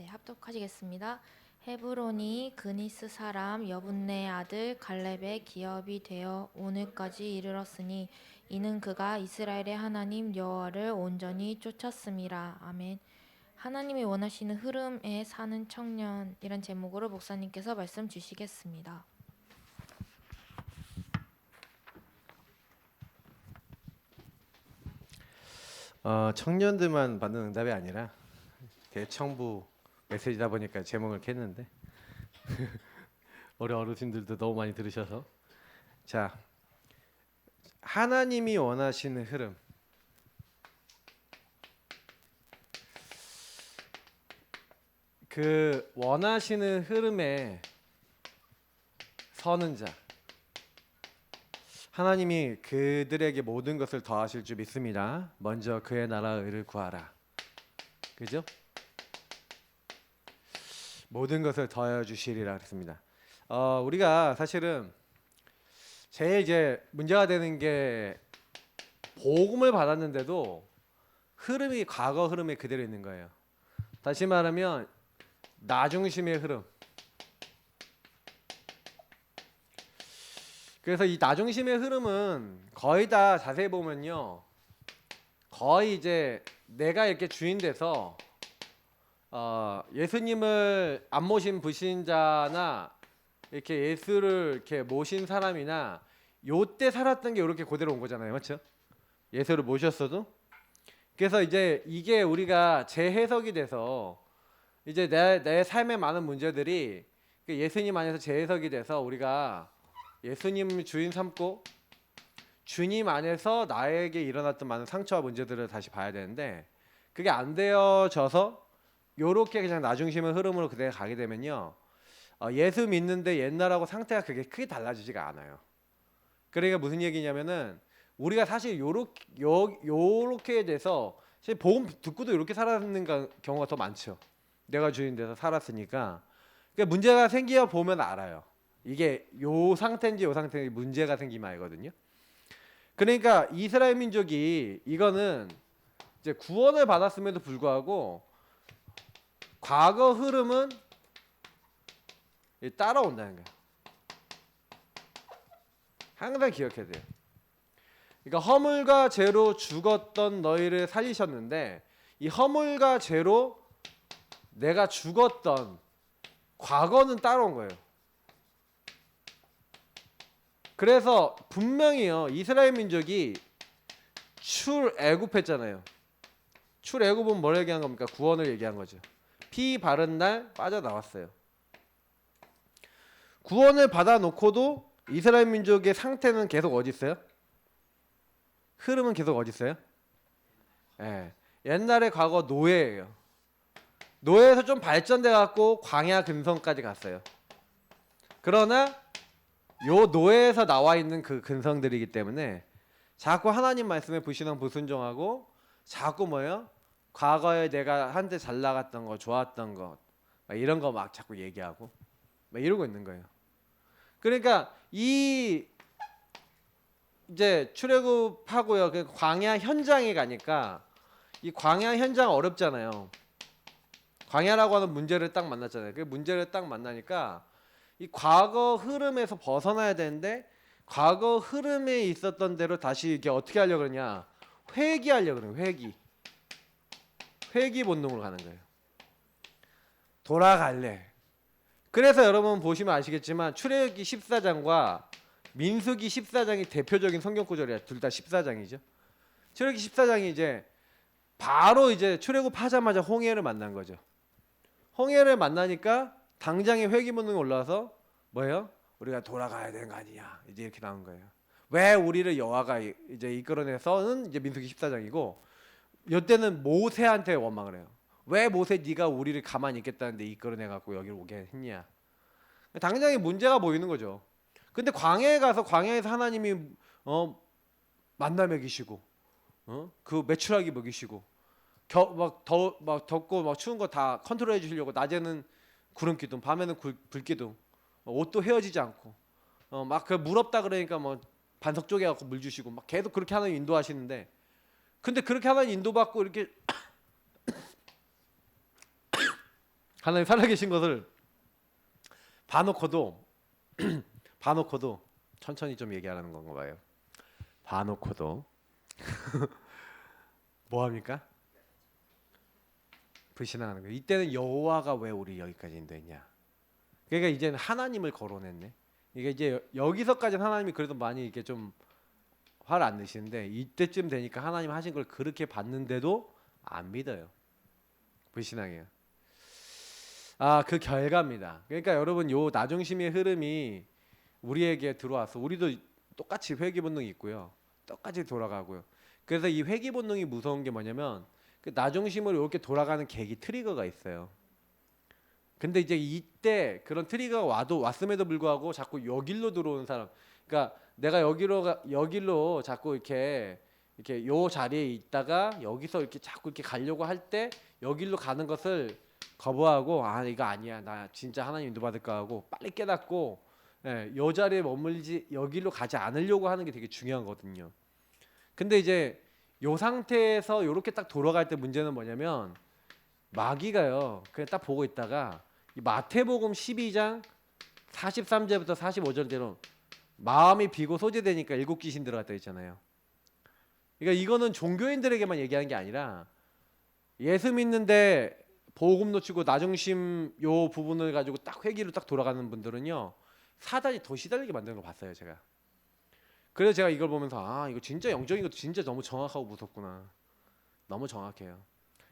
네, 합독하시겠습니다. 헤브론이 그니스 사람 여분네의 아들 갈렙의 기업이 되어 오늘까지 이르렀으니 이는 그가 이스라엘의 하나님 여호와를 온전히 쫓았음이라. 아멘. 하나님이 원하시는 흐름에 사는 청년, 이런 제목으로 목사님께서 말씀 주시겠습니다. 청년들만 받는 응답이 아니라 대청부 메시지다 보니까 제목을 캤는데 우리 어르신들도 너무 많이 들으셔서, 자, 하나님이 원하시는 흐름. 그 원하시는 흐름에 서는 자, 하나님이 그들에게 모든 것을 더하실 줄 믿습니다. 먼저 그의 나라의 의를 구하라. 그죠? 모든 것을 더하여 주시리라 그랬습니다. 우리가 사실은 제일 이제 문제가 되는 게 복음을 받았는데도 흐름이 과거 흐름에 그대로 있는 거예요. 다시 말하면 나 중심의 흐름. 그래서 이 나 중심의 흐름은 거의 다 자세히 보면요, 거의 이제 내가 이렇게 주인 돼서 예수님을 안 모신 불신자나 이렇게 예수를 이렇게 모신 사람이나 요때 살았던 게 이렇게 그대로 온 거잖아요, 맞죠? 예수를 모셨어도. 그래서 이제 이게 우리가 재해석이 돼서 이제 내 삶의 많은 문제들이 예수님 안에서 재해석이 돼서 우리가 예수님 주인 삼고 주님 안에서 나에게 일어났던 많은 상처와 문제들을 다시 봐야 되는데, 그게 안 되어져서 요렇게 그냥 나 중심의 흐름으로 그대로 가게 되면요, 예수 믿는데 옛날하고 상태가 그게 크게 달라지지가 않아요. 그러니까 무슨 얘기냐면은 우리가 사실 요렇게 돼서 사실 복음 듣고도 이렇게 살았는 경우가 더 많죠. 내가 주인 돼서 살았으니까. 그러니까 문제가 생겨 보면 알아요. 이게 요 상태인지 요 상태인지 문제가 생기면 알거든요. 그러니까 이스라엘 민족이 이거는 이제 구원을 받았음에도 불구하고 과거 흐름은 따라온다는 거예요. 항상 기억해야 돼요. 그러니까 허물과 죄로 죽었던 너희를 살리셨는데, 이 허물과 죄로 내가 죽었던 과거는 따라온 거예요. 그래서 분명히요, 이스라엘 민족이 출애굽했잖아요. 출애굽은 뭘 얘기한 겁니까? 구원을 얘기한 거죠. 피 바른 날 빠져나왔어요. 구원을 받아놓고도 이스라엘 민족의 상태는 계속 어디 있어요? 흐름은 계속 어디 있어요? 예. 옛날의 과거 노예예요. 노예에서 좀 발전돼 갖고 광야 근성까지 갔어요. 그러나 요 노예에서 나와 있는 그 근성들이기 때문에 자꾸 하나님 말씀에 불신앙 불순종하고 자꾸 뭐예요? 과거에 내가 한때 잘 나갔던 거, 좋았던 거, 막 이런 거 막 자꾸 얘기하고 막 이러고 있는 거예요. 그러니까 이 이제 출애굽하고요, 그 광야 현장에 가니까 이 광야 현장 어렵잖아요. 광야라고 하는 문제를 딱 만났잖아요. 그 문제를 딱 만나니까 이 과거 흐름에서 벗어나야 되는데, 과거 흐름에 있었던 대로 다시 이게 어떻게 하려고 그러냐? 회귀하려고 그래요. 회귀 본능으로 가는 거예요. 돌아갈래. 그래서 여러분 보시면 아시겠지만 출애굽기 14장과 민수기 14장이 대표적인 성경 구절이야. 둘 다 14장이죠. 출애굽기 14장이 이제 바로 이제 출애굽하자마자 홍해를 만난 거죠. 홍해를 만나니까 당장에 회귀 본능이 올라와서 뭐예요? 우리가 돌아가야 되는 거 아니냐, 이제 이렇게 나온 거예요. 왜 우리를 여호와가 이제 이끌어내서는 이제 민수기 14장이고, 이때는 모세한테 원망을 해요. 왜 모세 네가 우리를 가만히 있겠다는데 이끌어내 갖고 여기를 오게 했냐. 당장에 문제가 보이는 거죠. 근데 광야에 가서 광야에서 하나님이 만나 먹이시고, 그 메추라기 먹이시고, 막 덥고 막 추운 거 다 컨트롤해 주시려고, 낮에는 구름 기둥, 밤에는 불 기둥, 옷도 헤어지지 않고, 막 그 물 없다 그러니까 뭐 반석 쪼개 갖고 물 주시고, 막 계속 그렇게 하나님 인도하시는데, 근데 그렇게 하나님 인도받고 이렇게 하나님 살아계신 것을 봐놓고도 봐놓고도 천천히 좀 얘기하라는 건가 봐요. 봐놓고도 뭐 합니까? 불신앙하는 거예요. 이때는 여호와가 왜 우리 여기까지 인도했냐. 그러니까 이제는 하나님을 거론했네. 이게 이제 여기서까지는 하나님이 그래도 많이 이렇게 좀 화를 안 내시는데 이때쯤 되니까 하나님 하신 걸 그렇게 봤는데도 안 믿어요. 불신앙이에요. 그 결과입니다. 그러니까 여러분 요 나중심의 흐름이 우리에게 들어와서 우리도 똑같이 회귀 본능이 있고요. 똑같이 돌아가고요. 그래서 이 회귀 본능이 무서운 게 뭐냐면 그 나중심으로 이렇게 돌아가는 계기 트리거가 있어요. 근데 이제 이때 그런 트리거가 왔음에도 불구하고 자꾸 여길로 들어오는 사람, 그러니까 내가 여기로 자꾸 이렇게 요 자리에 있다가 여기서 이렇게 자꾸 이렇게 가려고 할 때 여길로 가는 것을 거부하고 이거 아니야, 나 진짜 하나님 인도받을까 하고 빨리 깨닫고 요 자리에 머물지 여기로 가지 않으려고 하는 게 되게 중요하거든요. 근데 이제 요 상태에서 요렇게 딱 돌아갈 때 문제는 뭐냐면 마귀가요 그냥 딱 보고 있다가 이 마태복음 12장 43절부터 45절대로 마음이 비고 소재되니까 일곱 귀신 들어갔다 했잖아요. 그러니까 이거는 종교인들에게만 얘기하는 게 아니라 예수 믿는데 복음 놓치고 나중심 요 부분을 가지고 딱 회귀로 딱 돌아가는 분들은요 사단이 더 시달리게 만드는 거 봤어요 제가. 그래서 제가 이걸 보면서 이거 진짜 영적인 것도 진짜 너무 정확하고 무섭구나. 너무 정확해요.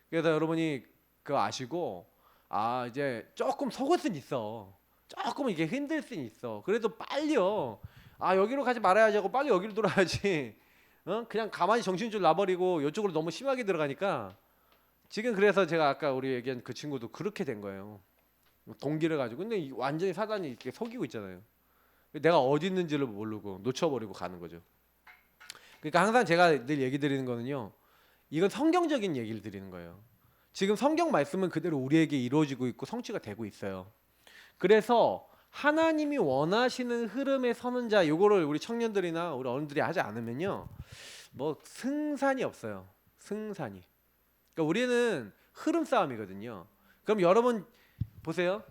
그래서 여러분이 그거 아시고 이제 조금 속을 순 있어. 조금 이게 힘들 순 있어. 그래도 빨리요. 여기로 가지 말아야지 하고 빨리 여기로 돌아야지. 그냥 가만히 정신줄 놔버리고 이쪽으로 너무 심하게 들어가니까 지금 그래서 제가 아까 우리 얘기한 그 친구도 그렇게 된 거예요. 동기를 가지고. 근데 완전히 사단이 이렇게 속이고 있잖아요. 내가 어디 있는지를 모르고 놓쳐버리고 가는 거죠. 그러니까 항상 제가 늘 얘기 드리는 거는요. 이건 성경적인 얘기를 드리는 거예요. 지금 성경 말씀은 그대로 우리에게 이루어지고 있고 성취가 되고 있어요. 그래서 하나님이 원하시는 흐름에 서는 자, 요거를 우리 청년들이나 우리 어른들이 하지 않으면요. 뭐 승산이 없어요. 승산이. 그러니까 우리는 흐름 싸움이거든요. 그럼 여러분 보세요.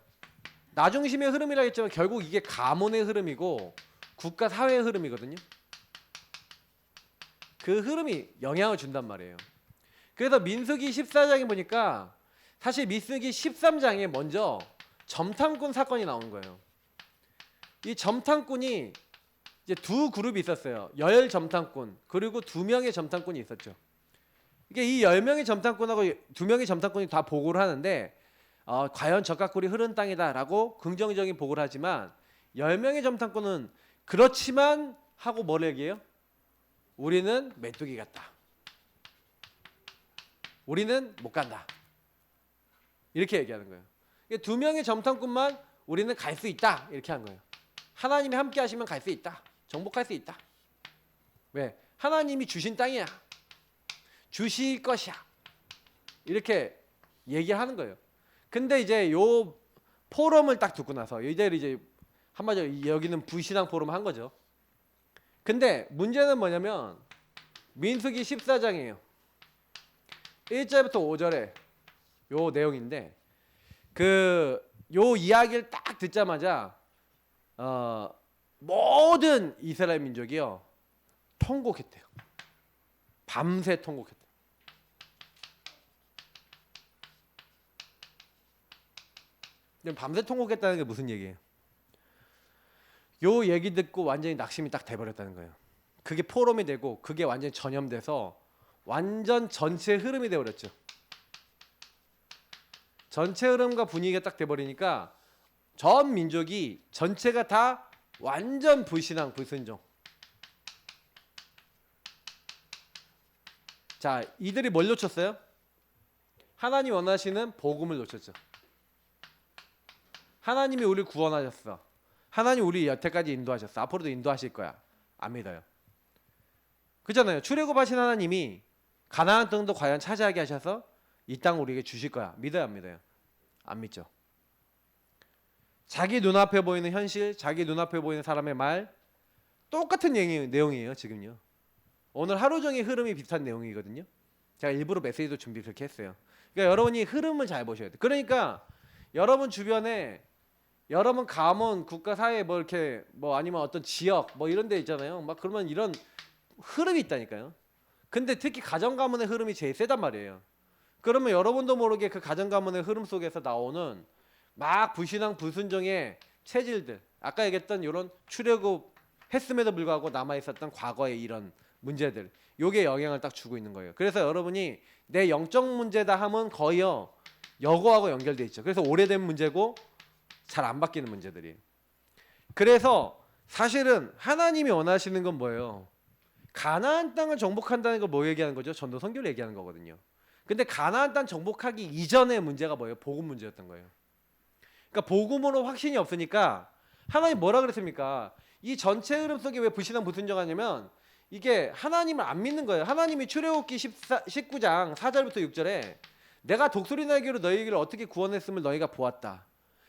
나중심의 흐름이라 했지만 결국 이게 가문의 흐름이고 국가 사회의 흐름이거든요. 그 흐름이 영향을 준단 말이에요. 그래서 민수기 14장에 보니까 사실 민수기 13장에 먼저 점탕꾼 사건이 나온 거예요. 이 점탕꾼이 이제 두 그룹이 있었어요. 10점탕꾼 그리고 2명의 점탕꾼이 있었죠. 이게 이 10명의 점탕꾼하고 2명의 점탕꾼이 다 보고를 하는데 과연 젖과 꿀이 흐른 땅이다라고 긍정적인 보고를 하지만 10명의 점탕꾼은 그렇지만 하고 뭘 얘기해요? 우리는 메뚜기 같다. 우리는 못 간다. 이렇게 얘기하는 거예요. 2명의 점탕꾼만 우리는 갈 수 있다. 이렇게 한 거예요. 하나님이 함께 하시면 갈 수 있다. 정복할 수 있다. 왜? 하나님이 주신 땅이야. 주실 것이야. 이렇게 얘기하는 거예요. 근데 이제 요 포럼을 딱 듣고 나서 이제 한마디로 여기는 불신앙 포럼 한 거죠. 근데 문제는 뭐냐면 민수기 14장이에요. 1절부터 5절에 요 내용인데 요 이야기를 딱 듣자마자 모든 이스라엘 민족이요 통곡했대요. 밤새 통곡했대요. 밤새 통곡했다는 게 무슨 얘기예요? 요 얘기 듣고 완전히 낙심이 딱 돼버렸다는 거예요. 그게 포럼이 되고 그게 완전히 전염돼서 완전 전체 흐름이 돼버렸죠. 전체 흐름과 분위기가 딱 돼버리니까 전 민족이 전체가 다 완전 불신앙 불순종. 자, 이들이 뭘 놓쳤어요? 하나님 원하시는 복음을 놓쳤죠. 하나님이 우리를 구원하셨어. 하나님 우리 여태까지 인도하셨어. 앞으로도 인도하실 거야. 안 믿어요. 그렇잖아요. 출애굽하신 하나님이 가나안 땅도 과연 차지하게 하셔서 이 땅 우리에게 주실 거야. 믿어요, 안 믿어요? 안 믿죠. 자기 눈앞에 보이는 현실, 자기 눈앞에 보이는 사람의 말 똑같은 내용이에요, 지금요. 오늘 하루 종일 흐름이 비슷한 내용이거든요. 제가 일부러 메시지도 준비 그렇게 했어요. 그러니까 여러분이 흐름을 잘 보셔야 돼요. 그러니까 여러분 주변에 여러분 가문, 국가, 사회 뭐 이렇게 뭐 아니면 어떤 지역 뭐 이런 데 있잖아요. 막 그러면 이런 흐름이 있다니까요. 근데 특히 가정 가문의 흐름이 제일 세단 말이에요. 그러면 여러분도 모르게 그 가정 가문의 흐름 속에서 나오는 막 불신앙, 불순종의 체질들, 아까 얘기했던 이런 출애굽 했음에도 불구하고 남아 있었던 과거의 이런 문제들, 요게 영향을 딱 주고 있는 거예요. 그래서 여러분이 내 영적 문제다 하면 거의요 여거하고 연결돼 있죠. 그래서 오래된 문제고 잘 안 바뀌는 문제들이. 그래서 사실은 하나님이 원하시는 건 뭐예요? 가나안 땅을 정복한다는 걸 뭐 얘기하는 거죠? 전도선교를 얘기하는 거거든요. 근데 가나안 땅 정복하기 이전의 문제가 뭐예요? 복음 문제였던 거예요. 그러니까 복음으로 확신이 없으니까 하나님 뭐라 그랬습니까? 이 전체 흐름 속에 왜 불신앙 불순종하냐면 이게 하나님을 안 믿는 거예요. 하나님이 출애굽기 19장 4절부터 6절에 내가 독수리 날개로 너희를 어떻게 구원했음을 너희가 보았다.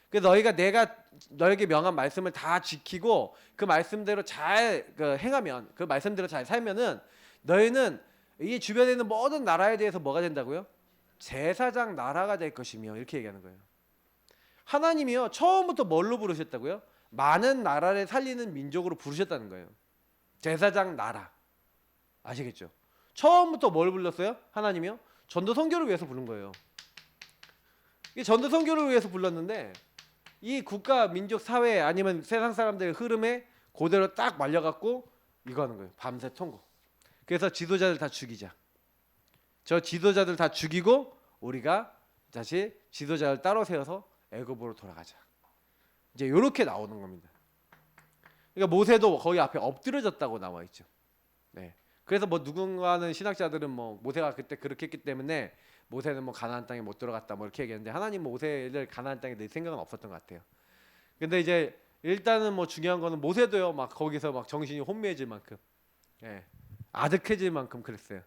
그래서 너희가 내가 너에게 명한 말씀을 다 지키고 그 말씀대로 잘 행하면, 그 말씀대로 잘 살면은 너희는 이 주변에 있는 모든 나라에 대해서 뭐가 된다고요? 제사장 나라가 될 것이며, 이렇게 얘기하는 거예요. 하나님이요 처음부터 뭘로 부르셨다고요? 많은 나라를 살리는 민족으로 부르셨다는 거예요. 제사장 나라. 아시겠죠? 처음부터 뭘 불렀어요? 하나님이요? 전도 선교를 위해서 부른 거예요. 이 전도 선교를 위해서 불렀는데 이 국가, 민족, 사회 아니면 세상 사람들의 흐름에 그대로 딱 말려갖고 이거 하는 거예요. 밤새 통고. 그래서 지도자들 다 죽이자. 저 지도자들 다 죽이고 우리가 다시 지도자를 따로 세워서 애굽으로 돌아가자. 이제 이렇게 나오는 겁니다. 그러니까 모세도 거의 앞에 엎드려졌다고 나와 있죠. 네. 그래서 뭐 누군가는 신학자들은 뭐 모세가 그때 그렇게 했기 때문에 모세는 뭐 가나안 땅에 못 들어갔다 뭐 이렇게 얘기했는데 하나님 모세를 가나안 땅에 낼 생각은 없었던 것 같아요. 근데 이제 일단은 뭐 중요한 거는 모세도요 막 거기서 막 정신이 혼미해질 만큼, 예, 아득해질 만큼 그랬어요.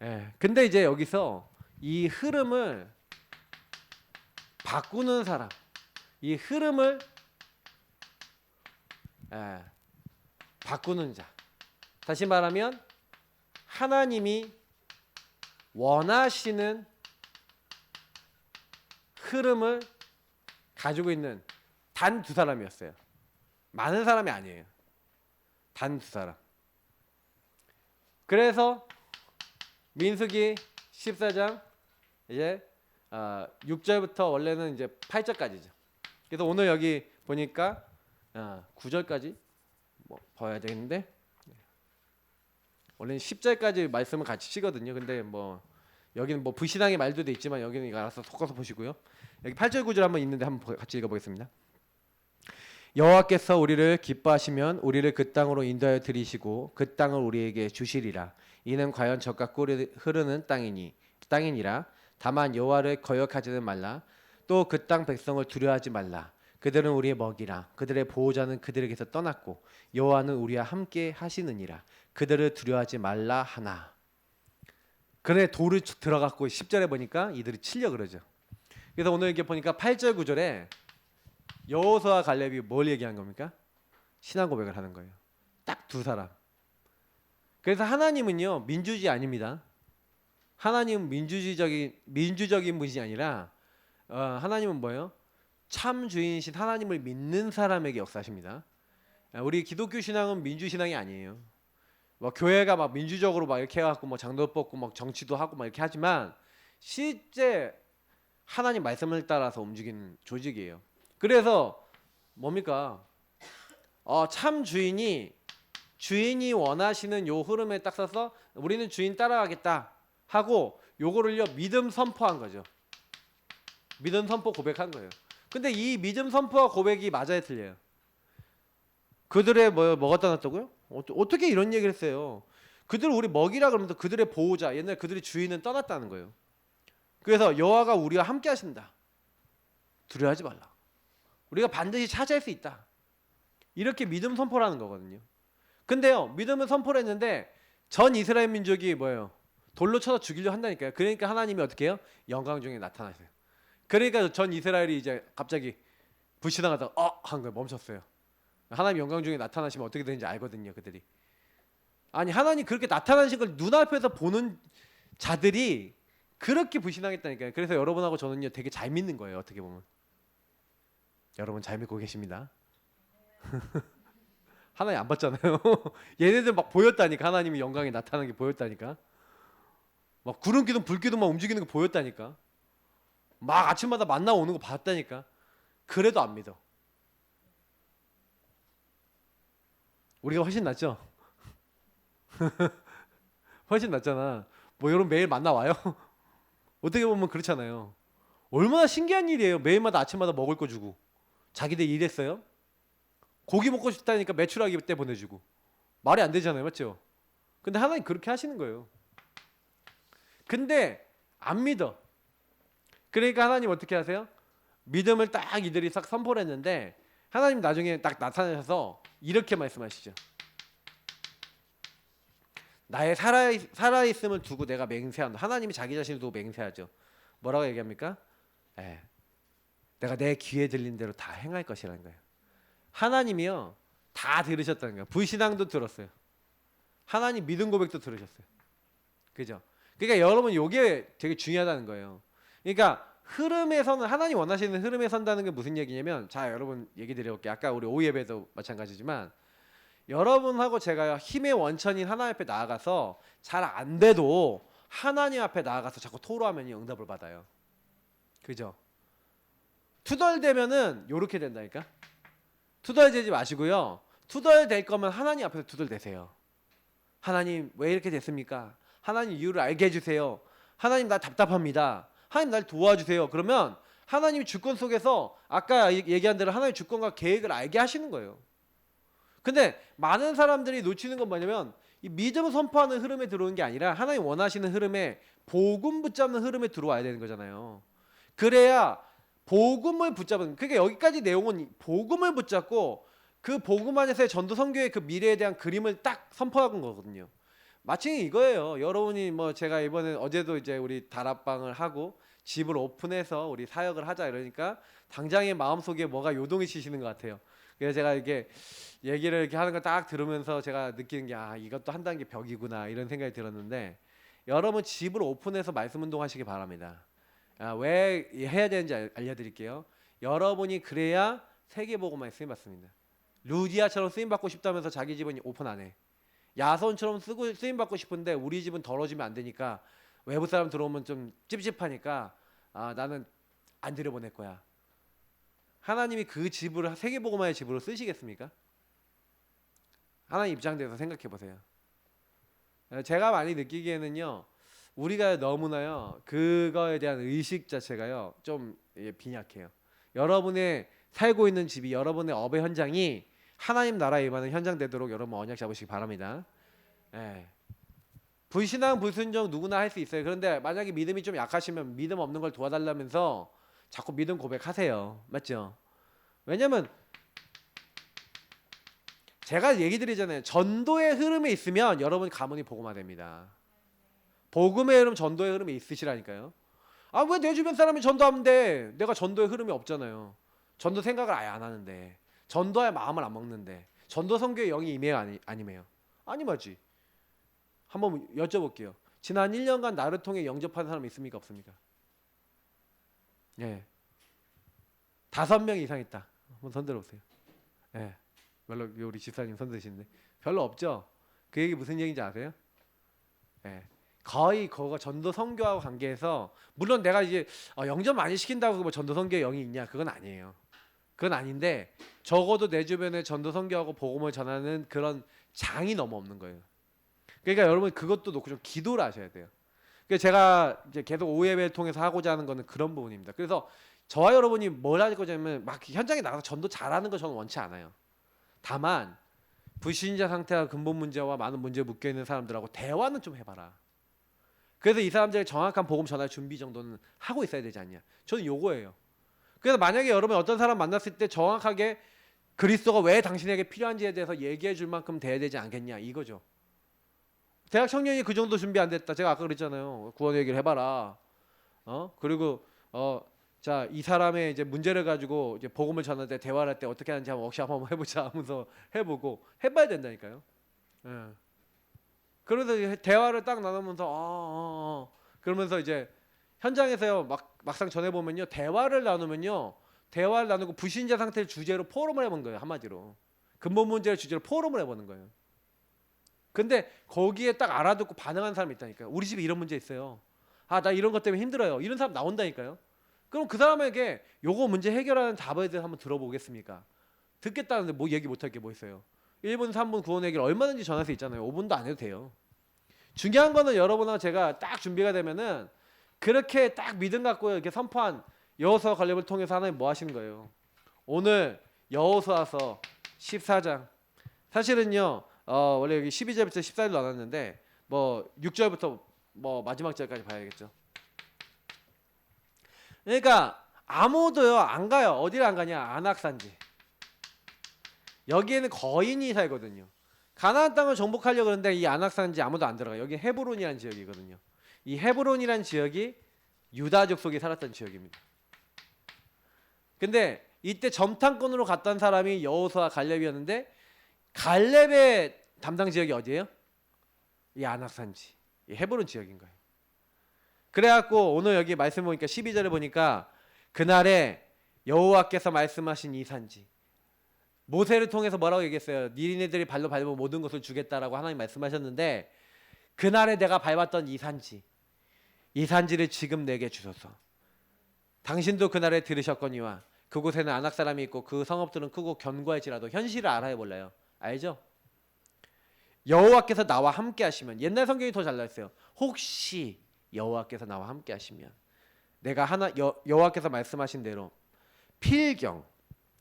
예. 근데 이제 여기서 이 흐름을 바꾸는 사람, 이 흐름을 바꾸는 자. 다시 말하면 하나님이 원하시는 흐름을 가지고 있는 단 두 사람이었어요. 많은 사람이 아니에요. 단 두 사람. 그래서 민수기 14장 이제 6절부터 원래는 이제 8절까지죠. 그래서 오늘 여기 보니까 9절까지 뭐 봐야 되겠는데 원래는 10절까지 말씀을 같이 치거든요. 근데 뭐 여기는 뭐 불신앙의 말들도 있지만 여기는 이거 알아서 섞어서 보시고요. 여기 8절 9절 한번 있는데 한번 같이 읽어보겠습니다. 여호와께서 우리를 기뻐하시면 우리를 그 땅으로 인도하여 들이시고 그 땅을 우리에게 주시리라. 이는 과연 젖과 꿀이 흐르는 땅이니라. 다만 여호와를 거역하지는 말라. 또 그 땅 백성을 두려워하지 말라. 그들은 우리의 먹이라. 그들의 보호자는 그들에게서 떠났고 여호와는 우리와 함께 하시느니라. 그들을 두려워하지 말라 하나. 그래 돌을 들어갔고 10절에 보니까 이들이 치려 그러죠. 그래서 오늘 이렇게 보니까 8절 9절에 여호수아와 갈렙이 뭘 얘기한 겁니까? 신앙 고백을 하는 거예요. 딱 두 사람. 그래서 하나님은요 민주주의 아닙니다. 하나님은 민주적인 분이 아니라 하나님은 뭐예요? 참 주인이신 하나님을 믿는 사람에게 역사하십니다. 우리 기독교 신앙은 민주 신앙이 아니에요. 뭐 교회가 막 민주적으로 막 이렇게 해갖고 뭐 장도 뽑고 막 정치도 하고 막 이렇게 하지만 실제 하나님 말씀을 따라서 움직이는 조직이에요. 그래서 뭡니까? 참 주인이 원하시는 요 흐름에 딱 서서 우리는 주인 따라가겠다 하고 요거를요 믿음 선포한 거죠. 믿음 선포 고백한 거예요. 근데 이 믿음 선포와 고백이 맞아야 틀려요. 그들의 뭐가 떠났다고요? 어떻게 이런 얘기를 했어요? 그들 우리 먹이라 그러면서 그들의 보호자, 옛날 그들의 주인은 떠났다는 거예요. 그래서 여호와가 우리와 함께 하신다. 두려워하지 말라. 우리가 반드시 차지할 수 있다. 이렇게 믿음 선포를 하는 거거든요. 근데요, 믿음을 선포를 했는데 전 이스라엘 민족이 뭐예요? 돌로 쳐서 죽이려 한다니까요. 그러니까 하나님이 어떻게 해요? 영광 중에 나타나세요. 그러니까 전 이스라엘이 이제 갑자기 불신하다가 한 거예요. 멈췄어요. 하나님 영광 중에 나타나시면 어떻게 되는지 알거든요. 그들이. 아니 하나님 그렇게 나타나신 걸 눈앞에서 보는 자들이 그렇게 불신하겠다니까요. 그래서 여러분하고 저는요 되게 잘 믿는 거예요. 어떻게 보면. 여러분 잘 믿고 계십니다. 하나님 안 봤잖아요. 얘네들 막 보였다니까. 하나님이 영광이 나타나는 게 보였다니까. 막 구름 기둥 불 기둥 막 움직이는 거 보였다니까. 막 아침마다 만나 오는 거 봤다니까. 그래도 안 믿어. 우리가 훨씬 낫죠? 훨씬 낫잖아. 뭐 여러분 매일 만나 와요? 어떻게 보면 그렇잖아요. 얼마나 신기한 일이에요. 매일마다 아침마다 먹을 거 주고. 자기들 일했어요? 고기 먹고 싶다니까 매출하기 때 보내주고. 말이 안 되잖아요. 맞죠? 근데 하나님 그렇게 하시는 거예요. 근데 안 믿어. 그러니까 하나님 어떻게 하세요? 믿음을 딱 이들이 싹 선포를 했는데 하나님 나중에 딱 나타나셔서 이렇게 말씀하시죠. 나의 살아있음을 두고 내가 맹세한다. 하나님이 자기 자신을 두고 맹세하죠. 뭐라고 얘기합니까? 내가 내 귀에 들린 대로 다 행할 것이라는 거예요. 하나님이요 다 들으셨다는 거예요. 불신앙도 들었어요. 하나님 믿음 고백도 들으셨어요. 그죠? 그러니까 여러분 이게 되게 중요하다는 거예요. 그러니까 흐름에서는 하나님 원하시는 흐름에 선다는 게 무슨 얘기냐면, 자 여러분 얘기 드려볼게요. 아까 우리 오후 예배도 마찬가지지만 여러분하고 제가 힘의 원천인 하나님 앞에 나아가서 잘 안 돼도 하나님 앞에 나아가서 자꾸 토로하면 응답을 받아요. 그죠? 투덜대면은 요렇게 된다니까. 투덜대지 마시고요. 투덜댈 거면 하나님 앞에서 투덜대세요. 하나님 왜 이렇게 됐습니까? 하나님 이유를 알게 해주세요. 하나님 나 답답합니다. 하나님 날 도와주세요. 그러면 하나님이 주권 속에서 아까 얘기한 대로 하나님의 주권과 계획을 알게 하시는 거예요. 근데 많은 사람들이 놓치는 건 뭐냐면 이 믿음 선포하는 흐름에 들어오는 게 아니라 하나님 원하시는 흐름에 복음 붙잡는 흐름에 들어와야 되는 거잖아요. 그래야 복음을 붙잡은, 그러니까 여기까지 내용은 복음을 붙잡고 그 복음 안에서의 전도 선교의 그 미래에 대한 그림을 딱 선포하는 거거든요. 마치 이거예요. 여러분이 뭐 제가 이번에 어제도 이제 우리 다락방을 하고 집을 오픈해서 우리 사역을 하자 이러니까 당장의 마음속에 뭐가 요동이 치시는 것 같아요. 그래서 제가 이렇게 얘기를 이렇게 하는 걸 딱 들으면서 제가 느끼는 게 이것도 한 단계 벽이구나 이런 생각이 들었는데, 여러분 집을 오픈해서 말씀 운동하시기 바랍니다. 왜 해야 되는지 알려드릴게요. 여러분이 그래야 세계복음화에 쓰임받습니다. 루디아처럼 쓰임받고 싶다면서 자기 집은 오픈 안 해. 야손처럼 쓰임받고 싶은데 우리 집은 더러지면 안 되니까 외부 사람 들어오면 좀 찝찝하니까 나는 안 들여보낼 거야. 하나님이 그 집을 세계복음화의 집으로 쓰시겠습니까? 하나님 입장에서 생각해 보세요. 제가 많이 느끼기에는요, 우리가 너무나요 그거에 대한 의식 자체가요 좀 빈약해요. 여러분의 살고 있는 집이, 여러분의 업의 현장이 하나님 나라에 임하는 현장 되도록 여러분 언약 잡으시기 바랍니다. 불신앙 불순종 누구나 할 수 있어요. 그런데 만약에 믿음이 좀 약하시면 믿음 없는 걸 도와달라면서 자꾸 믿음 고백하세요. 맞죠? 왜냐면 제가 얘기 드리잖아요. 전도의 흐름에 있으면 여러분 가문이 복음화됩니다. 복음의 흐름, 전도의 흐름이 있으시라니까요. 왜 내 주변 사람이 전도하면 돼? 내가 전도의 흐름이 없잖아요. 전도 생각을 아예 안 하는데, 전도할 마음을 안 먹는데, 전도 선교의 영이 임해요, 아니me요? 아니마지. 한번 여쭤볼게요. 지난 1년간 나를 통해 영접한 사람 있습니까, 없습니까? 5명 이상 있다. 한번 손들어 보세요. 별로 우리 집사님 손드시는데 별로 없죠. 그 얘기 무슨 얘기인지 아세요? 거의 그거 전도 선교하고 관계해서, 물론 내가 이제 영접 많이 시킨다고 뭐 전도 선교의 영이 있냐, 그건 아니에요. 그건 아닌데 적어도 내 주변에 전도 선교하고 복음을 전하는 그런 장이 너무 없는 거예요. 그러니까 여러분 그것도 놓고 좀 기도를 하셔야 돼요. 그래서 제가 이제 계속 오예배를 통해서 하고자 하는 거는 그런 부분입니다. 그래서 저와 여러분이 뭘 할 거냐면 막 현장에 나가서 전도 잘하는 거 저는 원치 않아요. 다만 불신자 상태와 근본 문제와 많은 문제에 묶여 있는 사람들하고 대화는 좀 해봐라. 그래서 이 사람들의 정확한 복음 전할 준비 정도는 하고 있어야 되지 않냐. 저는 요거예요. 그래서 만약에 여러분 어떤 사람 만났을 때 정확하게 그리스도가 왜 당신에게 필요한지에 대해서 얘기해 줄 만큼 돼야 되지 않겠냐, 이거죠. 대학 청년이 그 정도 준비 안 됐다. 제가 아까 그랬잖아요. 구원 얘기를 해봐라. 그리고 자, 이 사람의 이제 문제를 가지고 이제 복음을 전할 때, 대화를 할 때 어떻게 하는지 한번 워크숍 한번 해보자 하면서 해보고 해봐야 된다니까요. 그러면서 대화를 딱 나누면서 그러면서 이제 현장에서요 막상 전해보면요, 대화를 나누면요 대화를 나누고 불신자 상태를 주제로 포럼을 해본 거예요. 한마디로 근본 문제를 주제로 포럼을 해보는 거예요. 근데 거기에 딱 알아듣고 반응하는 사람이 있다니까요. 우리 집에 이런 문제 있어요. 아, 나 이런 것 때문에 힘들어요. 이런 사람 나온다니까요. 그럼 그 사람에게 요거 문제 해결하는 답에 대해서 한번 들어보겠습니까? 듣겠다는데 뭐 얘기 못할 게 뭐 있어요. 1분, 3분 구원 얘기를 얼마든지 전할 수 있잖아요. 5분도 안 해도 돼요. 중요한 거는 여러분하고 제가 딱 준비가 되면은 그렇게 딱 믿음 갖고 이렇게 선포한 여호수아 갈렙을 통해서 하나님 뭐 하시는 거예요. 오늘 여호수아서 14장 사실은요 원래 여기 12절부터 14절로 나눴는데 뭐 6절부터 뭐 마지막 절까지 봐야겠죠. 그러니까 아무도요 안 가요. 어디를 안 가냐? 안악산지. 여기에는 거인이 살거든요. 가나안 땅을 정복하려고 그러는데 이 안악산지 아무도 안 들어가요. 여기 헤브론이라는 지역이거든요. 이 헤브론이라는 지역이 유다 족속이 살았던 지역입니다. 근데 이때 점탄권으로 갔던 사람이 여호수아 갈렙이었는데 갈렙의 담당 지역이 어디예요? 이 안악산지, 이 헤브론 지역인 거예요. 그래갖고 오늘 여기 말씀 보니까 12절에 보니까 그날에 여호와께서 말씀하신 이 산지 모세를 통해서 뭐라고 얘기했어요? 니네들이 발로 밟은 모든 것을 주겠다라고 하나님 말씀하셨는데 그날에 내가 밟았던 이 산지를 지금 내게 주소서. 당신도 그날에 들으셨거니와 그곳에는 안악 사람이 있고 그 성읍들은 크고 견고할지라도 현실을 알아야 몰라요. 알죠? 여호와께서 나와 함께 하시면 옛날 성경이 더 잘 나왔어요. 혹시 여호와께서 나와 함께 하시면 내가 여호와께서 말씀하신 대로 필경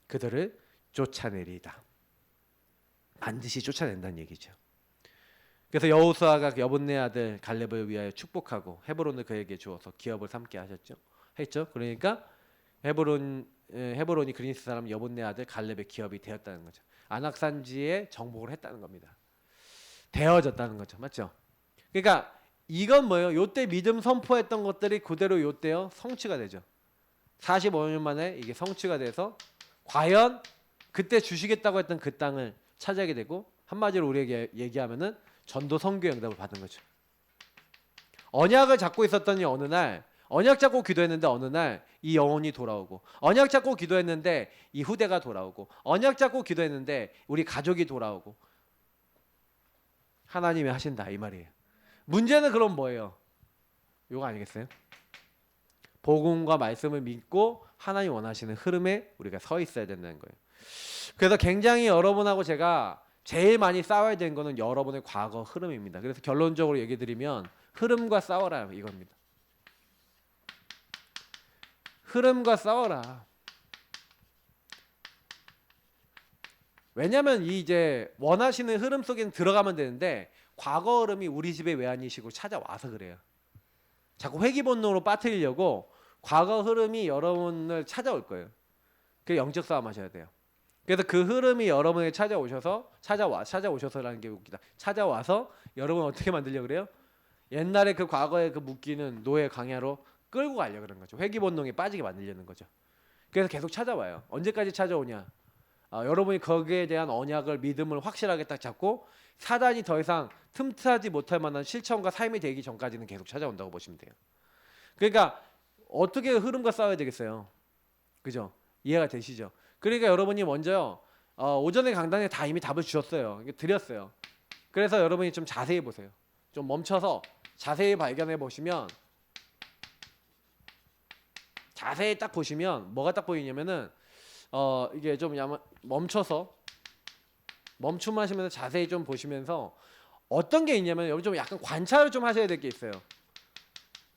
그들을 쫓아내리이다. 반드시 쫓아낸다는 얘기죠. 그래서 여호수아가 여분네 아들 갈렙을 위하여 축복하고 헤브론을 그에게 주어서 기업을 삼게 했죠. 그러니까 헤브론이 그리스 사람 여분네 아들 갈렙의 기업이 되었다는 거죠. 안악산지에 정복을 했다는 겁니다. 되어졌다는 거죠. 맞죠? 그러니까 이건 뭐예요? 요때 믿음 선포했던 것들이 그대로 요때요 성취가 되죠. 45년 만에 이게 성취가 돼서 과연 그때 주시겠다고 했던 그 땅을 차지하게 되고 한마디로 우리에게 얘기하면은 전도 선교 응답을 받은 거죠. 언약을 잡고 있었더니 어느 날 언약 잡고 기도했는데 어느 날 이 영혼이 돌아오고 언약 잡고 기도했는데 이 후대가 돌아오고 언약 잡고 기도했는데 우리 가족이 돌아오고 하나님이 하신다 이 말이에요. 문제는 그럼 뭐예요? 이거 아니겠어요? 복음과 말씀을 믿고 하나님 원하시는 흐름에 우리가 서 있어야 된다는 거예요. 그래서 굉장히 여러분하고 제가 제일 많이 싸워야 되는 거는 여러분의 과거 흐름입니다. 그래서 결론적으로 얘기 드리면 흐름과 싸워라 이겁니다. 흐름과 싸워라. 왜냐하면 이제 원하시는 흐름 속에 들어가면 되는데 과거 흐름이 우리 집에 외환이시고 찾아와서 그래요. 자꾸 회귀 본능으로 빠뜨리려고 과거 흐름이 여러분을 찾아올 거예요. 그 영적 싸움 하셔야 돼요. 그래서 그 흐름이 여러분에게 찾아오셔서라는 게 웃기다. 찾아와서 여러분 어떻게 만들려고 그래요? 옛날에 그 과거의 그 묶이는 노예 강야로 끌고 가려고 그러는 거죠. 회귀 본능에 빠지게 만들려는 거죠. 그래서 계속 찾아와요. 언제까지 찾아오냐? 여러분이 거기에 대한 언약을 믿음을 확실하게 딱 잡고 사단이 더 이상 틈타지 못할 만한 실천과 삶이 되기 전까지는 계속 찾아온다고 보시면 돼요. 그러니까 어떻게 흐름과 싸워야 되겠어요? 그죠? 이해가 되시죠? 그러니까 여러분이 먼저요 오전에 강단에 다 이미 답을 주셨어요. 드렸어요. 그래서 여러분이 좀 자세히 보세요. 좀 멈춰서 자세히 발견해 보시면 자세히 딱 보시면 뭐가 딱 보이냐면은 이게 좀 멈춰서 멈춤하시면서 자세히 좀 보시면서 어떤 게 있냐면 여기 좀 약간 관찰을 좀 하셔야 될 게 있어요.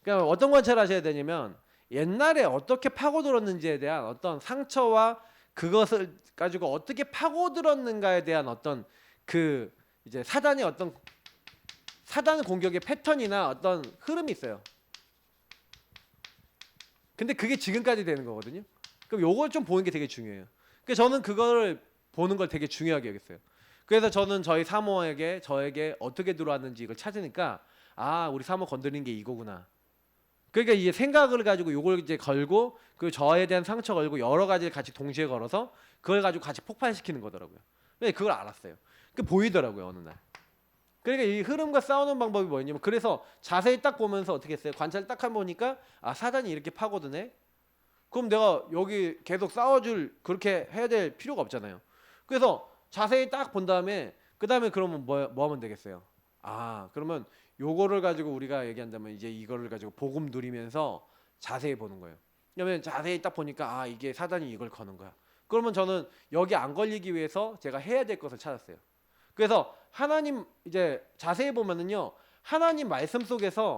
그러니까 어떤 관찰을 하셔야 되냐면 옛날에 어떻게 파고들었는지에 대한 어떤 상처와 그것을 가지고 어떻게 파고들었는가에 대한 어떤 그 이제 사단 공격의 패턴이나 어떤 흐름이 있어요. 근데 그게 지금까지 되는 거거든요. 그럼 요걸 좀 보는 게 되게 중요해요. 그래서 저는 그거를 보는 걸 되게 중요하게 여겼어요. 그래서 저는 저희 사모에게 저에게 어떻게 들어왔는지 이걸 찾으니까 우리 사모 건드린 게 이거구나. 그러니까 이게 생각을 가지고 요걸 이제 걸고 그 저에 대한 상처 걸고 여러 가지를 같이 동시에 걸어서 그걸 가지고 같이 폭발시키는 거더라고요. 근데 그걸 알았어요. 그 보이더라고요 어느 날. 그러니까 이 흐름과 싸우는 방법이 뭐였냐면 그래서 자세히 딱 보면서 어떻게 했어요? 관찰 딱 한번 보니까 사단이 이렇게 파고드네. 그럼 내가 여기 계속 싸워줄 그렇게 해야 될 필요가 없잖아요. 그래서 자세히 딱 본 다음에 그 다음에 그러면 뭐 하면 되겠어요? 아 그러면 요거를 가지고 우리가 얘기한다면 이제 이거를 가지고 복음 누리면서 자세히 보는 거예요. 왜냐면 자세히 딱 보니까 아 이게 사단이 이걸 거는 거야. 그러면 저는 여기 안 걸리기 위해서 제가 해야 될 것을 찾았어요. 그래서 하나님 이제 자세히 보면은요 하나님 말씀 속에서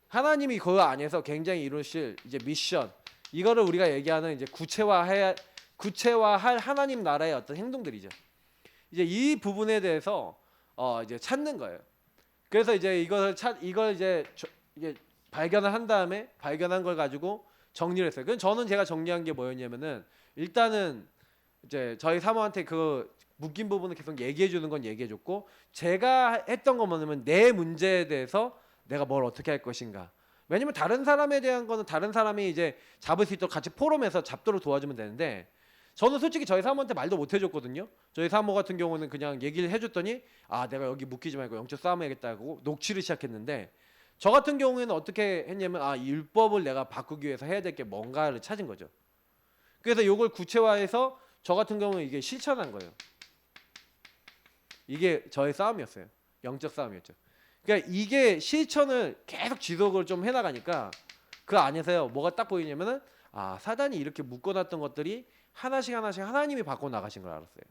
하나님이 그 안에서 굉장히 이루실 이제 미션 이거를 우리가 얘기하는 이제 구체화할 하나님 나라의 어떤 행동들이죠. 이제 이 부분에 대해서 이제 찾는 거예요. 그래서 이제 이걸 이게 발견을 한 다음에 발견한 걸 가지고 정리를 했어요. 그럼 저는 제가 정리한 게 뭐였냐면은 일단은 이제 저희 사모한테 그 묶인 부분을 계속 얘기해 주는 건 얘기해 줬고 제가 했던 건 뭐냐면 내 문제에 대해서 내가 뭘 어떻게 할 것인가. 왜냐면 다른 사람에 대한 거는 다른 사람이 이제 잡을 수 있도록 같이 포럼해서 잡도록 도와주면 되는데 저는 솔직히 저희 사모한테 말도 못 해줬거든요. 저희 사모 같은 경우는 그냥 얘기를 해줬더니 아 내가 여기 묶이지 말고 영적 싸움 해야겠다고 녹취를 시작했는데 저 같은 경우에는 어떻게 했냐면 아 율법을 내가 바꾸기 위해서 해야 될 게 뭔가를 찾은 거죠. 그래서 이걸 구체화해서 저 같은 경우는 이게 실천한 거예요. 이게 저의 싸움이었어요. 영적 싸움이었죠. 그러니까 이게 실천을 계속 지속을 좀 해나가니까 그 안에서요 뭐가 딱 보이냐면은 아 사단이 이렇게 묶어놨던 것들이 하나씩 하나님이 바꿔 나가신 걸 알았어요.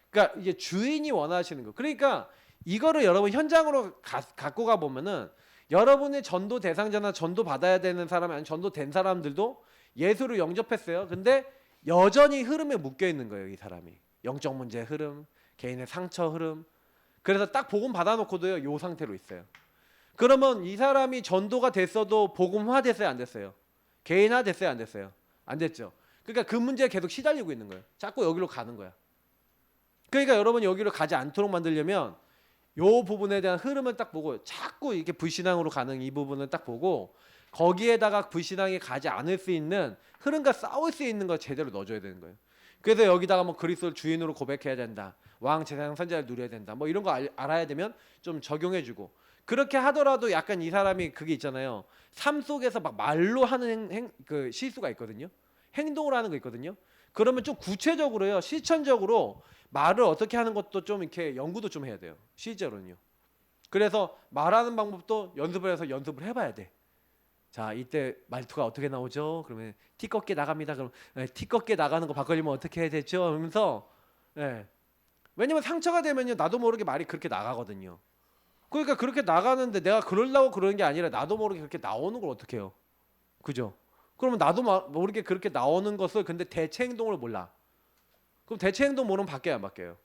그러니까 이게 주인이 원하시는 거. 그러니까 이거를 여러분 현장으로 갖고 가 보면은 여러분의 전도 대상자나 전도 받아야 되는 사람이 아니 전도 된 사람들도 예수를 영접했어요. 근데 여전히 흐름에 묶여 있는 거예요, 이 사람이. 영적 문제 흐름, 개인의 상처 흐름. 그래서 딱 복음 받아놓고도요, 요 상태로 있어요. 그러면 이 사람이 전도가 됐어도 복음화 됐어요, 안 됐어요? 개인화 됐어요, 안 됐어요? 안 됐죠. 그러니까 그 문제에 계속 시달리고 있는 거예요. 자꾸 여기로 가는 거야. 그러니까 여러분 여기로 가지 않도록 만들려면 요 부분에 대한 흐름을 딱 보고 자꾸 이렇게 불신앙으로 가는 이 부분을 딱 보고 거기에다가 불신앙이 가지 않을 수 있는 흐름과 싸울 수 있는 걸 제대로 넣어줘야 되는 거예요. 그래서 여기다가 뭐 그리스도를 주인으로 고백해야 된다. 왕 제사장 선지자를 누려야 된다. 뭐 이런 거 알아야 되면 좀 적용해주고 그렇게 하더라도 약간 이 사람이 그게 있잖아요. 삶 속에서 막 말로 하는 그 실수가 있거든요. 행동을 하는 거 있거든요. 그러면 좀 구체적으로요, 실천적으로 말을 어떻게 하는 것도 좀 이렇게 연구도 좀 해야 돼요. 실제로는요. 그래서 말하는 방법도 연습을 해서 연습을 해봐야 돼. 자, 이때 말투가 어떻게 나오죠? 그러면 티껍게 나갑니다. 그럼 티껍게 나가는 거 바꾸려면 어떻게 해야 되죠? 그러면서 왜냐면 상처가 되면요, 나도 모르게 말이 그렇게 나가거든요. 그러니까 그렇게 나가는데 내가 그러려고 그러는 게 아니라 나도 모르게 그렇게 나오는 걸 어떻게 해요? 그죠? 그러면 나도 모르게 그렇게 나오는 것을 근데 대체 행동을 몰라. 그럼 대체 행동 모르면 바뀌어요, 안 바뀌어요?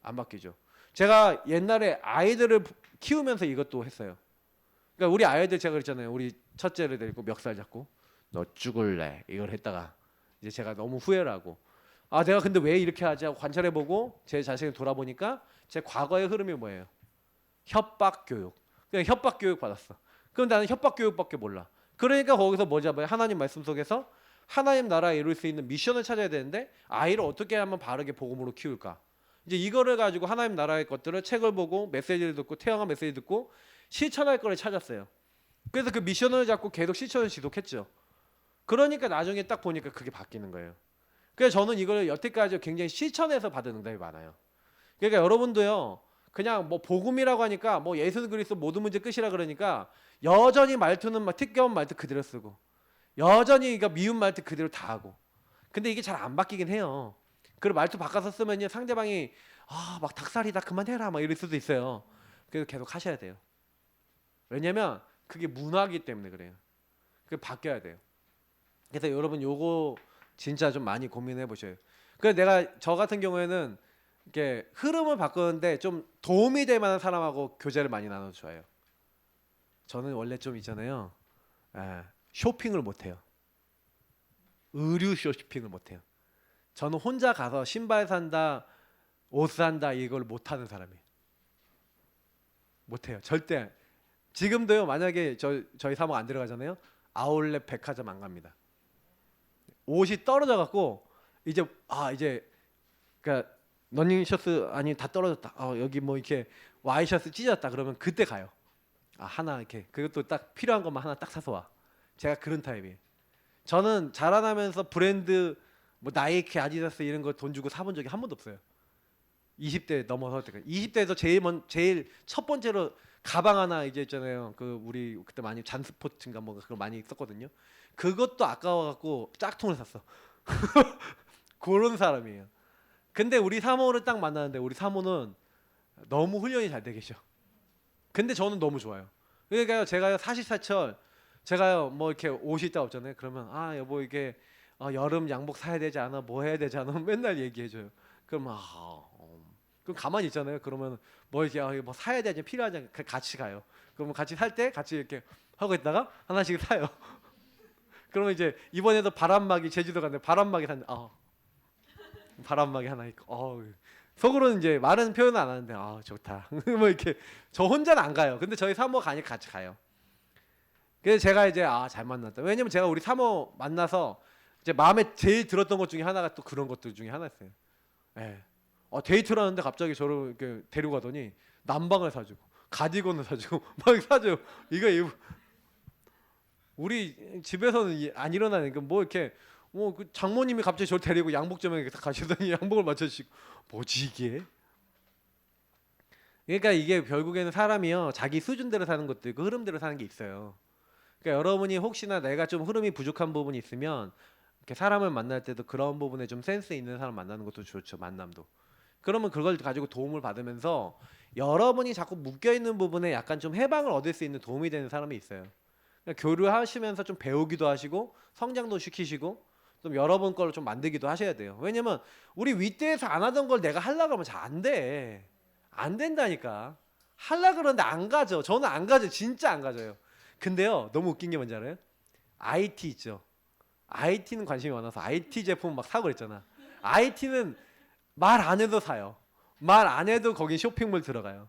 안 바뀌죠. 제가 옛날에 아이들을 키우면서 이것도 했어요. 그러니까 우리 아이들 제가 그랬잖아요. 우리 첫째를 데리고 멱살 잡고 너 죽을래 이걸 했다가 이제 제가 너무 후회를 하고 아 내가 근데 왜 이렇게 하지 하고 관찰해보고 제 자신을 돌아보니까 제 과거의 흐름이 뭐예요? 협박 교육. 그냥 협박 교육 받았어. 그럼 나는 협박 교육밖에 몰라. 그러니까 거기서 뭐 잡아요? 하나님 말씀 속에서 하나님 나라에 이룰 수 있는 미션을 찾아야 되는데 아이를 어떻게 하면 바르게 복음으로 키울까? 이제 이거를 가지고 하나님 나라의 것들을 책을 보고 메시지를 듣고 태영한 메시지 듣고 실천할 거를 찾았어요. 그래서 그 미션을 잡고 계속 실천을 지속했죠. 그러니까 나중에 딱 보니까 그게 바뀌는 거예요. 그래서 저는 이걸 여태까지 굉장히 실천해서 받은 응답이 많아요. 그러니까 여러분도요. 그냥 뭐 복음이라고 하니까 뭐 예수 그리스도 모든 문제 끝이라 그러니까 여전히 말투는 막 특이한 말투 그대로 쓰고 여전히 그러니까 미운 말투 그대로 다 하고 근데 이게 잘 안 바뀌긴 해요. 그리고 말투 바꿔서 쓰면요 상대방이 아 막 닭살이다 그만해라 막 이럴 수도 있어요. 그래서 계속 하셔야 돼요. 왜냐면 그게 문화기 때문에 그래요. 그게 바뀌어야 돼요. 그래서 여러분 요거 진짜 좀 많이 고민해 보셔요. 그래서 내가 저 같은 경우에는 이렇게 흐름을 바꾸는데 좀 도움이 될 만한 사람하고 교제를 많이 나눠 줘요. 저는 원래 좀 있잖아요. 쇼핑을 못 해요. 의류 쇼핑을 못 해요. 저는 혼자 가서 신발 산다, 옷 산다 이걸 못 하는 사람이에요. 못 해요. 절대. 지금도요. 만약에 저희 사목 안 들어가잖아요. 아울렛 백화점 안 갑니다. 옷이 떨어져 갖고 이제 그러니까 러닝 셔츠 아니 다 떨어졌다. 여기 뭐 이렇게 와이셔츠 찢었다. 그러면 그때 가요. 하나 이렇게 그것도 딱 필요한 것만 하나 딱 사서 와. 제가 그런 타입이에요. 저는 자라나면서 브랜드 뭐 나이키, 아디다스 이런 거 돈 주고 사본 적이 한 번도 없어요. 20대 넘어서 때까지. 20대에서 제일 첫 번째로 가방 하나 이제 있잖아요. 그 우리 그때 많이 잔스포츠인가 뭐 그거 많이 썼거든요. 그것도 아까워 갖고 짝퉁을 샀어. 그런 사람이에요. 근데 우리 사모를 딱 만나는데 우리 사모는 너무 훈련이 잘 돼 계셔. 근데 저는 너무 좋아요. 그러니까요, 제가요 사시사철 제가요 뭐 이렇게 옷이 있다 없잖아요. 그러면 아 여보 이게 여름 양복 사야 되지 않아? 뭐 해야 되지 않아? 맨날 얘기해줘요. 그럼 그럼 가만히 있잖아요. 그러면 뭐 이렇게 이거 뭐 사야 되지 필요하지 같이 가요. 그러면 같이 살 때 같이 이렇게 하고 있다가 하나씩 사요. 그러면 이제 이번에도 바람막이 제주도 갔는데 바람막이 샀는데 바람막이 하나 있고 속으로는 이제 말은 표현 안 하는데 좋다. 뭐 이렇게 저 혼자는 안 가요. 근데 저희 사모 가니까 같이 가요. 그래서 제가 이제 잘 만났다. 왜냐면 제가 우리 사모 만나서 이제 마음에 제일 들었던 것 중에 하나가 또 그런 것들 중에 하나였어요. 예. 데이트를 하는데 갑자기 저를 이렇게 데리고 가더니 남방을 사주고 가디건을 사주고 막 사줘요. 이거 우리 집에서는 안 일어나는 뭐 이렇게 그 장모님이 갑자기 저를 데리고 양복점에 가시더니 양복을 맞춰주시고 뭐지 이게? 그러니까 이게 결국에는 사람이요 자기 수준대로 사는 것도 있고 흐름대로 사는 게 있어요. 그러니까 여러분이 혹시나 내가 좀 흐름이 부족한 부분이 있으면 이렇게 사람을 만날 때도 그런 부분에 좀 센스 있는 사람 만나는 것도 좋죠. 만남도. 그러면 그걸 가지고 도움을 받으면서 여러분이 자꾸 묶여 있는 부분에 약간 좀 해방을 얻을 수 있는 도움이 되는 사람이 있어요. 그러니까 교류하시면서 좀 배우기도 하시고 성장도 시키시고 좀 여러분 걸로 좀 만들기도 하셔야 돼요. 왜냐면 우리 윗대에서 안 하던 걸 내가 하려고 하면 잘 안 돼. 안 된다니까. 하려고 그러는데 안 가죠. 저는 안 가죠. 진짜 안 가져요. 근데요 너무 웃긴 게 뭔지 알아요? IT 있죠. IT는 관심이 많아서 IT 제품 막 사고 그랬잖아. IT는 말 안 해도 사요. 말 안 해도 거기 쇼핑몰 들어가요.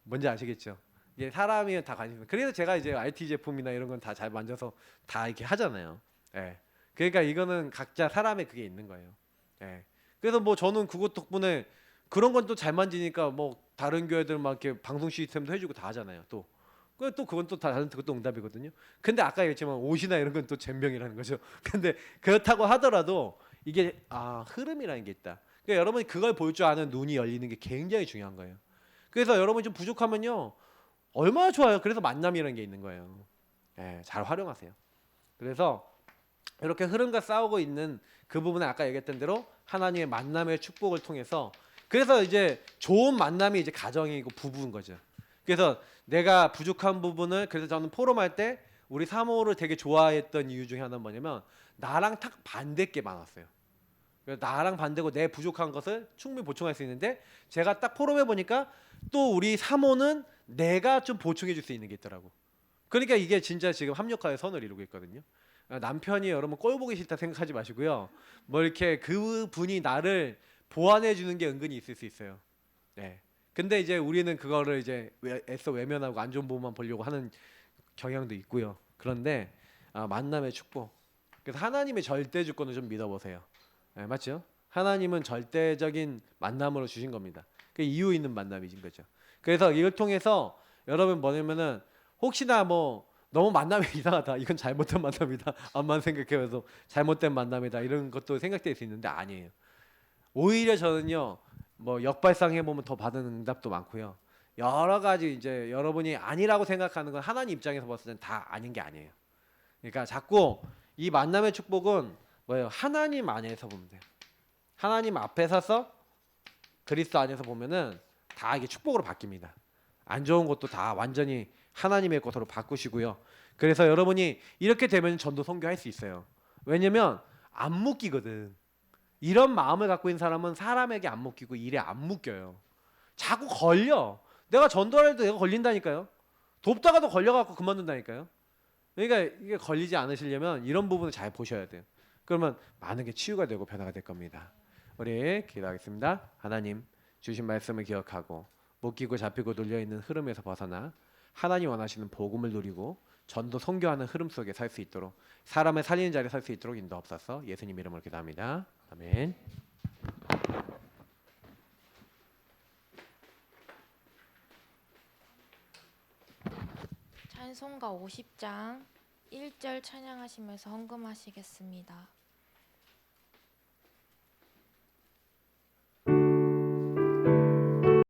뭔지 아시겠죠? 이게 사람이 다 관심. 그래서 제가 이제 IT 제품이나 이런 건 다 잘 만져서 다 이렇게 하잖아요. 예. 그러니까 이거는 각자 사람의 그게 있는 거예요. 예. 그래서 뭐 저는 그것 덕분에 그런 건 또 잘 만지니까 뭐 다른 교회들 막 이렇게 방송 시스템도 해주고 다 하잖아요. 또 그건 또 다른 그것도 응답이거든요. 근데 아까 얘기했지만 옷이나 이런 건 또 젬병이라는 거죠. 근데 그렇다고 하더라도 이게 흐름이라는 게 있다. 그러니까 여러분이 그걸 볼 줄 아는 눈이 열리는 게 굉장히 중요한 거예요. 그래서 여러분이 좀 부족하면요 얼마나 좋아요. 그래서 만남이라는 게 있는 거예요. 예, 잘 활용하세요. 그래서 이렇게 흐름과 싸우고 있는 그 부분에 아까 얘기했던 대로 하나님의 만남의 축복을 통해서 그래서 이제 좋은 만남이 이제 가정이고 부부인 거죠. 그래서 내가 부족한 부분을 그래서 저는 포럼할 때 우리 사모를 되게 좋아했던 이유 중에 하나는 뭐냐면 나랑 딱 반대 게 많았어요. 그래서 나랑 반대고 내 부족한 것을 충분히 보충할 수 있는데 제가 딱 포럼해 보니까 또 우리 사모는 내가 좀 보충해 줄 수 있는 게 있더라고. 그러니까 이게 진짜 지금 합력화의 선을 이루고 있거든요. 남편이 여러분 꼴 보기 싫다 생각하지 마시고요. 뭐 이렇게 그 분이 나를 보완해 주는 게 은근히 있을 수 있어요. 네. 근데 이제 우리는 그거를 이제 애써 외면하고 안 좋은 부분만 보려고 하는 경향도 있고요. 그런데 만남의 축복. 그래서 하나님의 절대 주권을 좀 믿어보세요. 네, 맞죠? 하나님은 절대적인 만남으로 주신 겁니다. 그 이유 있는 만남이신 거죠. 그래서 이걸 통해서 여러분 뭐냐면은 혹시나 뭐 너무 만남이 이상하다. 이건 잘못된 만남이다. 암만 생각해봐도 잘못된 만남이다. 이런 것도 생각될 수 있는데 아니에요. 오히려 저는요. 뭐 역발상 해보면 더 받은 응답도 많고요. 여러 가지 이제 여러분이 아니라고 생각하는 건 하나님 입장에서 봤을 땐 다 아닌 게 아니에요. 그러니까 자꾸 이 만남의 축복은 뭐예요? 하나님 안에서 보면 돼요. 하나님 앞에 서서 그리스도 안에서 보면은 다 이게 축복으로 바뀝니다. 안 좋은 것도 다 완전히 하나님의 것으로 바꾸시고요. 그래서 여러분이 이렇게 되면 전도 선교할 수 있어요. 왜냐면 안 묶이거든. 이런 마음을 갖고 있는 사람은 사람에게 안 묶이고 일에 안 묶여요. 자꾸 걸려. 내가 전도할 때 내가 걸린다니까요. 돕다가도 걸려갖고 그만둔다니까요. 그러니까 이게 걸리지 않으시려면 이런 부분을 잘 보셔야 돼요. 그러면 많은 게 치유가 되고 변화가 될 겁니다. 우리 기도하겠습니다. 하나님 주신 말씀을 기억하고 묶이고 잡히고 눌려있는 흐름에서 벗어나 하나님 원하시는 복음을 누리고 전도 선교하는 흐름 속에 살 수 있도록 사람을 살리는 자리에 살 수 있도록 인도하옵소서. 예수님 이름으로 기도합니다. 아멘. 찬송가 50장 1절 찬양하시면서 헌금하시겠습니다.